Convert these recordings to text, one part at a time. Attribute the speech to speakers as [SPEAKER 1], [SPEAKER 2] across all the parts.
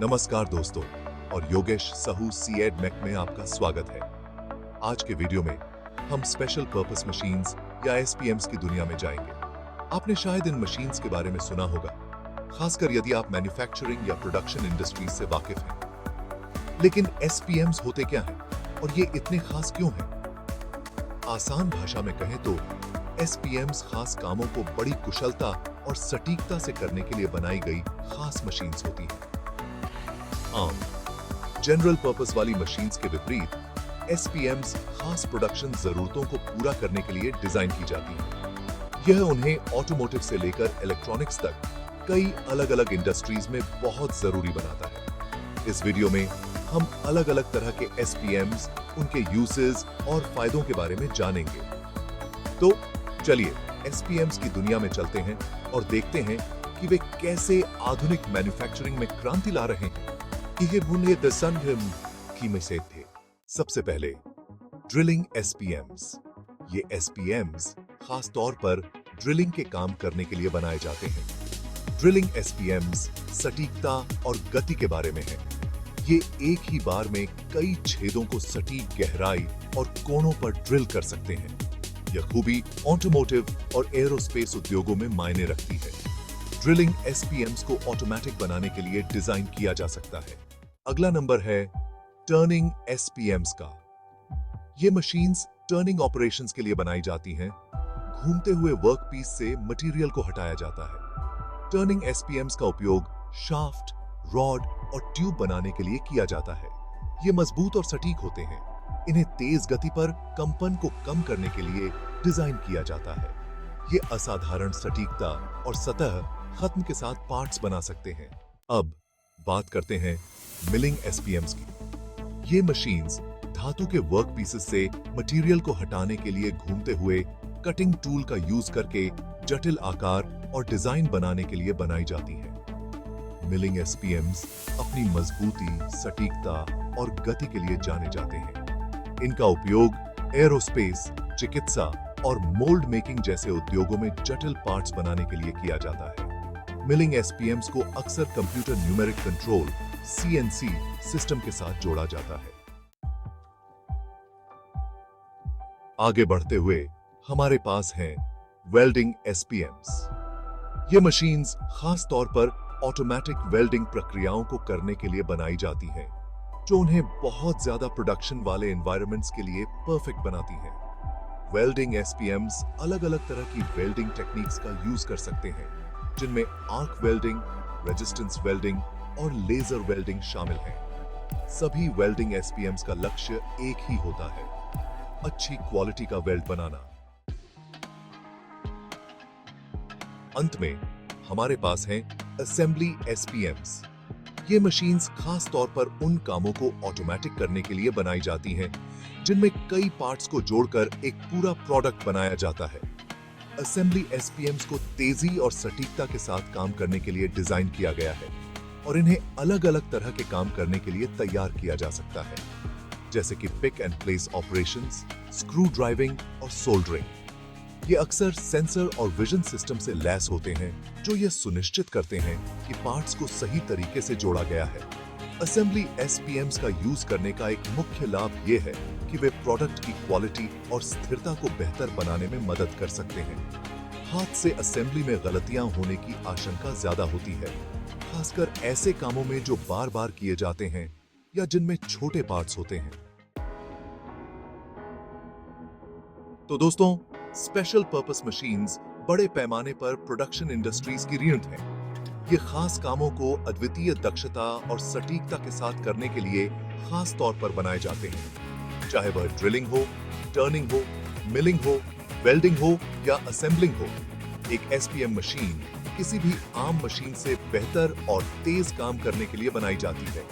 [SPEAKER 1] नमस्कार दोस्तों और योगेश साहू सीएड मैक में आपका स्वागत है। आज के वीडियो में हम स्पेशल पर्पस मशीन्स या एसपीएम्स की दुनिया में जाएंगे। आपने शायद इन मशीन्स के बारे में सुना होगा, खासकर यदि आप मैन्युफैक्चरिंग या प्रोडक्शन इंडस्ट्रीज से वाकिफ हैं। लेकिन एसपीएम्स होते क्या हैं और ये इतने खास क्यों हैं? आसान भाषा में कहें तो एसपीएम्स खास कामों को बड़ी कुशलता और सटीकता से करने के लिए बनाई गई खास मशीन्स होती हैं। जनरल पर्पस वाली मशीन्स के विपरीत एसपीएम्स खास प्रोडक्शन जरूरतों को पूरा करने के लिए डिजाइन की जाती हैं। यह उन्हें ऑटोमोटिव से लेकर इलेक्ट्रॉनिक्स तक कई अलग अलग इंडस्ट्रीज में बहुत जरूरी बनाता है। इस वीडियो में हम अलग अलग तरह के एसपीएम्स, उनके यूसेस और फायदों के बारे में जानेंगे। तो चलिए एसपीएम्स की दुनिया में चलते हैं और देखते हैं कि वे कैसे आधुनिक मैन्युफैक्चरिंग में क्रांति ला रहे हैं। सबसे पहले ड्रिलिंग एसपीएम्स। ये एसपीएम्स खास तौर पर ड्रिलिंग के काम करने के लिए बनाए जाते हैं। ड्रिलिंग एसपीएम्स सटीकता और गति के बारे में है। ये एक ही बार में कई छेदों को सटीक गहराई और कोणों पर ड्रिल कर सकते हैं। यह खूबी ऑटोमोटिव और एरोस्पेस उद्योगों में मायने रखती है। ड्रिलिंग एसपीएम्स को ऑटोमेटिक बनाने के लिए डिजाइन किया जा सकता है। अगला नंबर है टर्निंग एसपीएम्स का। ये मशीन्स टर्निंग ऑपरेशंस के लिए बनाई जाती हैं। घूमते हुए वर्कपीस से मटेरियल को हटाया जाता है। टर्निंग एसपीएम्स का उपयोग शाफ्ट, रॉड और ट्यूब बनाने के लिए किया जाता है। ये मजबूत और सटीक होते हैं। इन्हें तेज गति पर कंपन को कम करने के लिए डिजाइन किया जाता है। ये असाधारण सटीकता और सतह खत्म के साथ पार्ट्स बना सकते हैं। अब बात करते हैं मिलिंग एसपीएम्स की। ये मशीन्स धातु के वर्क पीसेस से मटेरियल को हटाने के लिए घूमते हुए कटिंग टूल का यूज करके जटिल आकार और डिजाइन बनाने के लिए बनाई जाती हैं। मिलिंग एसपीएम्स अपनी मजबूती, सटीकता और गति के लिए जाने जाते हैं। इनका उपयोग एरोस्पेस, चिकित्सा और मोल्ड मेकिंग जैसे उद्योगों में जटिल पार्ट्स बनाने के लिए किया जाता है। मिलिंग एसपीएम्स को अक्सर computer numeric control CNC system के साथ जोड़ा जाता है। आगे बढ़ते हुए हमारे पास हैं वेल्डिंग एसपीएम्स। ये मशीन्स खास तौर पर ऑटोमेटिक वेल्डिंग प्रक्रियाओं को करने के लिए बनाई जाती हैं, जो उन्हें बहुत ज्यादा प्रोडक्शन वाले एनवायरनमेंट्स के लिए परफेक्ट बनाती हैं। वेल्डिंग एसपीएम्स अलग अलग तरह की वेल्डिंग टेक्निक्स का यूज कर सकते हैं, जिनमें आर्क वेल्डिंग, रेजिस्टेंस वेल्डिंग और लेजर वेल्डिंग शामिल हैं। सभी वेल्डिंग एसपीएम्स का लक्ष्य एक ही होता है, अच्छी क्वालिटी का वेल्ड बनाना। अंत में हमारे पास हैं असेंबली एसपीएम्स। ये मशीन्स खास तौर पर उन कामों को ऑटोमेटिक करने के लिए बनाई जाती हैं, जिनमें कई पार्ट्स को जोड़कर एक पूरा प्रोडक्ट बनाया जाता है। असेंबली एसपीएम्स को तेजी और सटीकता के साथ काम करने के लिए डिजाइन किया गया है और इन्हें अलग अलग तरह के काम करने के लिए तैयार किया जा सकता है, जैसे कि pick and place operations, screw driving और सोल्डरिंग। ये अक्सर सेंसर और विजन सिस्टम से लैस होते हैं, जो ये सुनिश्चित करते हैं कि पार्ट्स को सही तरीके से जोड़ा गया है। असेंबली एसपीएम्स का यूज करने का एक मुख्य लाभ ये है कि वे प्रोडक्ट की क्वालिटी और स्थिरता को बेहतर बनाने में मदद कर सकते हैं। हाथ से असेंबली में गलतियां होने की आशंका ज्यादा होती है, खासकर ऐसे कामों में जो बार बार किए जाते हैं या जिनमें छोटे पार्ट्स होते हैं। तो दोस्तों, स्पेशल पर्पस मशीन्स बड़े पैमाने पर प्रोडक्शन इंडस्ट्रीज की रीढ़ हैं। ये खास कामों को अद्वितीय दक्षता और सटीकता के साथ करने के लिए खास तौर पर बनाए जाते हैं, चाहे वह ड्रिलिंग हो, टर्निंग हो, मिलिंग हो, वेल्डिंग हो या असेंबलिंग हो। एक एसपीएम मशीन किसी भी आम मशीन से बेहतर और तेज काम करने के लिए बनाई जाती है।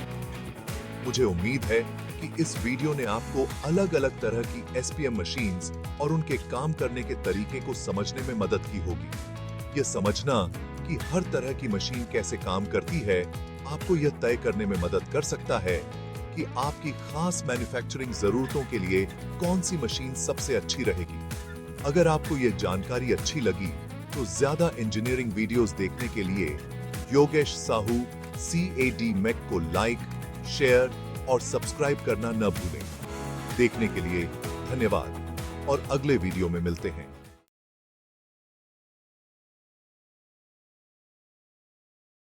[SPEAKER 1] मुझे उम्मीद है कि इस वीडियो ने आपको अलग अलग तरह की एसपीएम मशीन्स और उनके काम करने के तरीके को समझने में मदद की होगी। यह समझना कि हर तरह की मशीन कैसे काम करती है आपको यह तय करने में मदद कर सकता है कि आपकी खास मैन्युफैक्चरिंग जरूरतों के लिए कौन सी मशीन सबसे अच्छी रहेगी। अगर आपको यह जानकारी अच्छी लगी तो ज्यादा इंजीनियरिंग वीडियोस देखने के लिए योगेश साहू CAD MEC को लाइक, शेयर और सब्सक्राइब करना न भूलें। देखने के लिए धन्यवाद और अगले वीडियो में मिलते हैं।